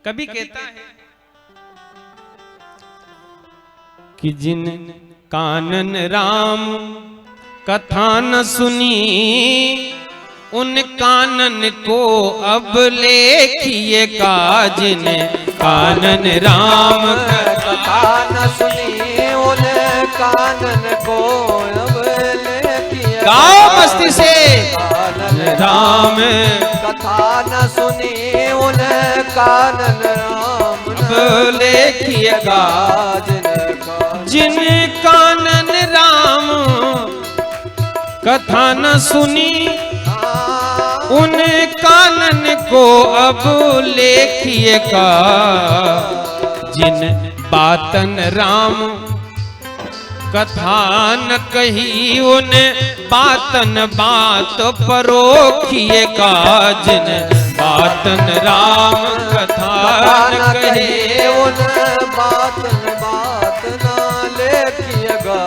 कभी कहता है कि जिन कानन राम कथा न सुनी उन कानन को अब लेखिए काज ने। कानन राम कथा न सुनी उन कानन को अब लेखिए गाओ मस्ती से। कानन राम कथा न सुनी उन कानन राम अब लेखिए काज जिन कानन राम कथा न सुनी उन कानन को अब लेखिए का। जिन बातन राम कथा न कही उन बातन बात परोखिए का। जिन बातन राम कथा न कही उन बातन बात ना लेखिएगा।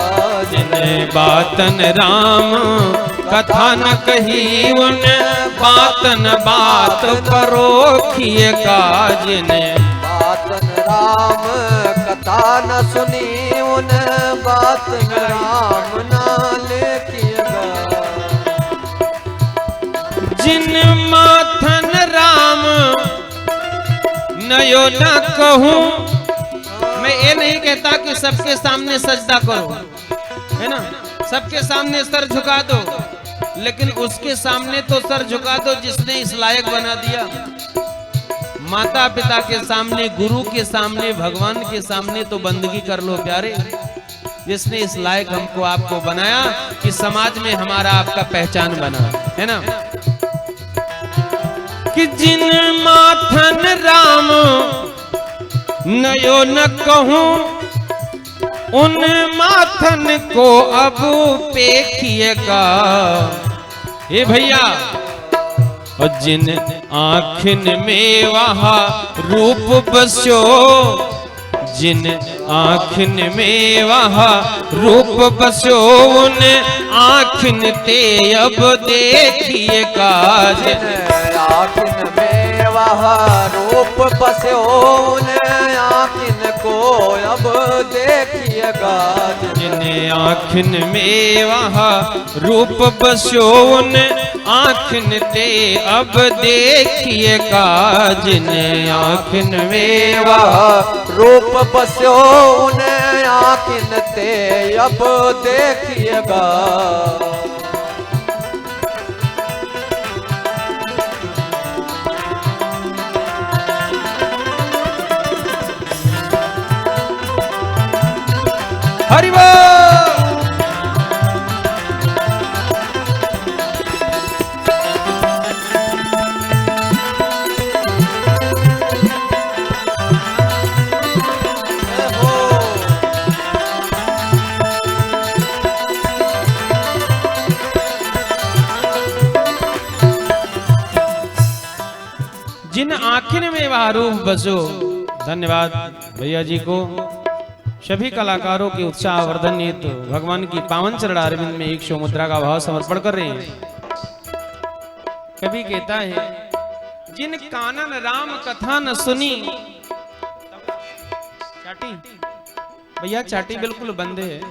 जिन बातन राम कथा न कही उन बातन बात परोखिए का। जिन बातन राम कथा न सुनी उन बातन राम ना लेखिएगा। जिन माथन राम नयो न कहूं। मैं ये नहीं कहता कि सबके सामने सजदा करो, है ना, सबके सामने सर झुका दो, लेकिन उसके सामने तो सर झुका दो जिसने इस लायक बना दिया। माता पिता के सामने, गुरु के सामने, भगवान के सामने तो बंदगी कर लो प्यारे, जिसने इस लायक हमको आपको बनाया कि समाज में हमारा आपका पहचान बना, है ना। कि जिन माथन राम नयो न कहूं उन माथन को अब पेखिएगा। हे भैया, और जिन आँखिन में वहा रूप बस्यो, जिन आँखिन में वहा रूप बस्यो उन आँखिन ते अब देखिएगा। आँखिन में वह रूप बस्यो उन आँखिन को अब देखिएगा। जिन आँखिन में वहा रूप बस्यो उन आँखिन ते अब देखिएगा। जिन आँखिन में वह रूप बस्यो उन आँखिन ते अब देखिएगा। हरि बोल। जिन आँखिन में वह रूप बसो। धन्यवाद भैया जी को, सभी कलाकारों के उत्साह वर्धन हेतु भगवान की पावन चरण अरविंद में 100 मुद्रा का भाव समर्पण कर रहे हैं। कभी कहता है जिन कानन राम कथा न सुनी। चाटी भैया, चाटी बिल्कुल बंद है।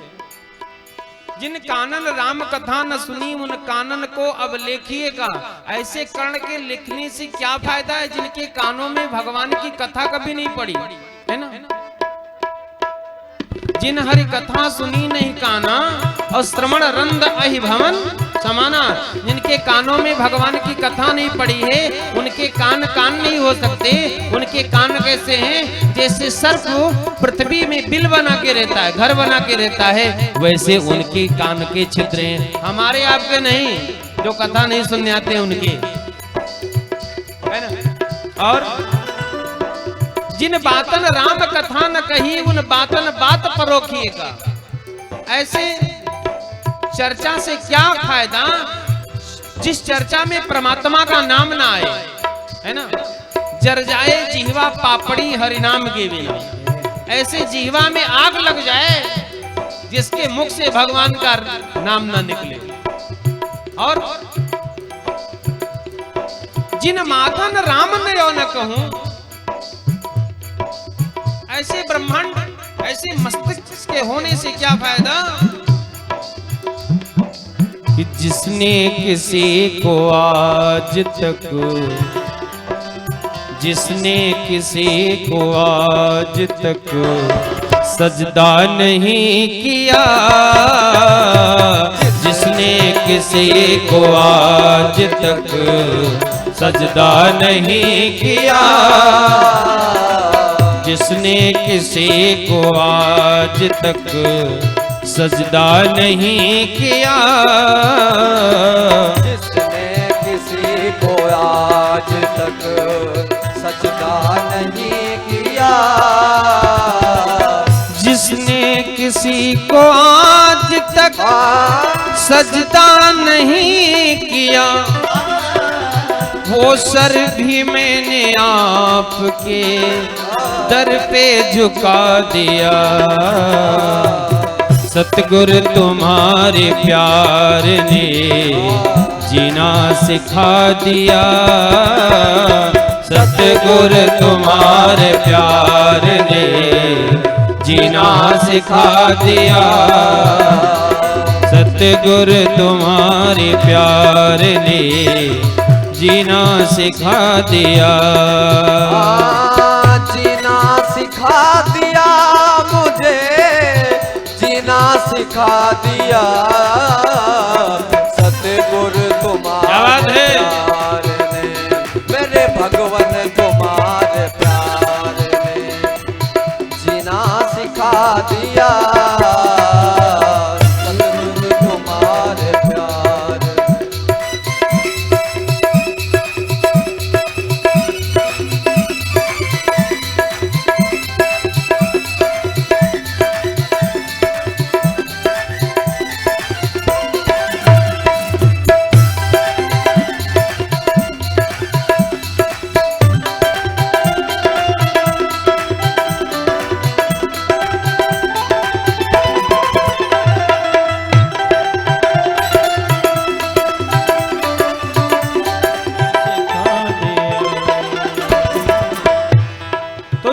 जिन कानन राम कथा न सुनी उन कानन को अब लेखिएगा। ऐसे कर्ण के लिखने से क्या फायदा है जिनके कानों में भगवान की कथा कभी नहीं पड़ी, है ना। जिन हरि कथा सुनी नहीं काना और श्रवण रंद अहि भवन समाना। जिनके कानों में भगवान की कथा नहीं पड़ी है उनके कान कान नहीं हो सकते। उनके कान कैसे हैं? जैसे सर्प पृथ्वी में बिल बना के रहता है, घर बना के रहता है, वैसे उनके कान के छिद्र हैं। हमारे आपके नहीं, जो कथा नहीं सुनने आते उनके, है ना। और जिन बातन राम कथा न कही उन बातन बात परोखिएगा। ऐसे चर्चा से क्या फायदा जिस चर्चा में परमात्मा का नाम ना आए, है ना। जर जाए जिह्वा पापड़ी हरिनाम के बिना। ऐसे जिह्वा में आग लग जाए जिसके मुख से भगवान का नाम ना निकले। और जिन माथन राम ने यो न कहूं ऐसे मस्तिष्क के होने से क्या फायदा कि जिसने किसी को आज तक सजदा नहीं किया, जिसने किसी को आज तक सजदा नहीं किया, जिसने किसी को आज तक सजदा नहीं किया, जिसने किसी को आज तक सजदा नहीं किया, जिसने किसी को आज तक सजदा नहीं किया, वो सर भी मैंने आपके दर पे झुका दिया। सतगुरु तुम्हारे प्यार ने जीना सिखा दिया, सतगुरु तुम्हारे प्यार ने जीना सिखा दिया, सतगुरु तुम्हारे प्यार ने जीना सिखा दिया। जीना सिखा दिया मुझे, जीना सिखा दिया, सतगुरु तुम्हारे प्यार ने, मेरे भगवान तुम्हारे प्यार ने जीना सिखा दिया, सतगुरु तुम्हारे प्यार।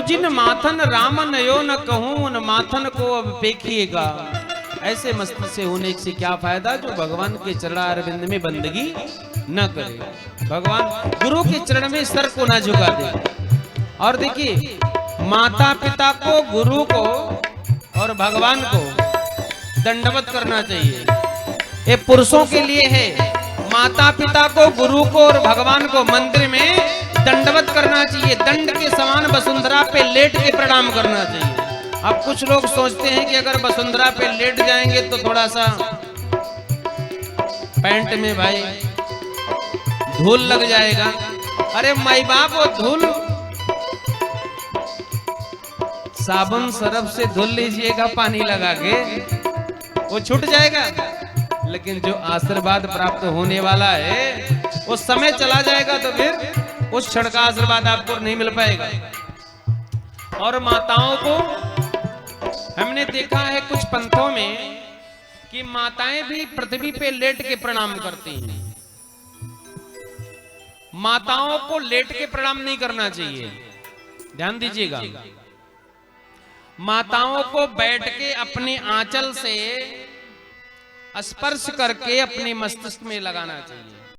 जिन माथन राम नयो न कहूं उन माथन को अब पेखिएगा। ऐसे मस्ती से होने से क्या फायदा जो भगवान के चरणारविंद में बंदगी न करे, भगवान गुरु के चरण में सर को ना झुका दे। और देखिए माता पिता को, गुरु को और भगवान को दंडवत करना चाहिए। ये पुरुषों के लिए है, माता पिता को, गुरु को और भगवान को मंदिर में दंडवत करना चाहिए। दंड के समान वसुंधरा पे लेट के प्रणाम करना चाहिए। अब कुछ लोग सोचते हैं कि अगर वसुंधरा पे लेट जाएंगे तो थोड़ा सा पैंट में भाई धूल लग जाएगा। अरे माई बाप, वो धूल साबुन सरफ से धुल लीजिएगा पानी लगा के, वो छूट जाएगा। लेकिन जो आशीर्वाद प्राप्त होने वाला है वो समय चला जाएगा तो फिर उस क्षण का आशीर्वाद आपको नहीं मिल पाएगा। और माताओं को हमने देखा है कुछ पंथों में कि माताएं भी पृथ्वी पे लेट के प्रणाम करती हैं। माताओं को लेट के प्रणाम नहीं करना चाहिए, ध्यान दीजिएगा। माताओं को बैठ के अपने आंचल से स्पर्श करके अपने मस्तिष्क में लगाना चाहिए।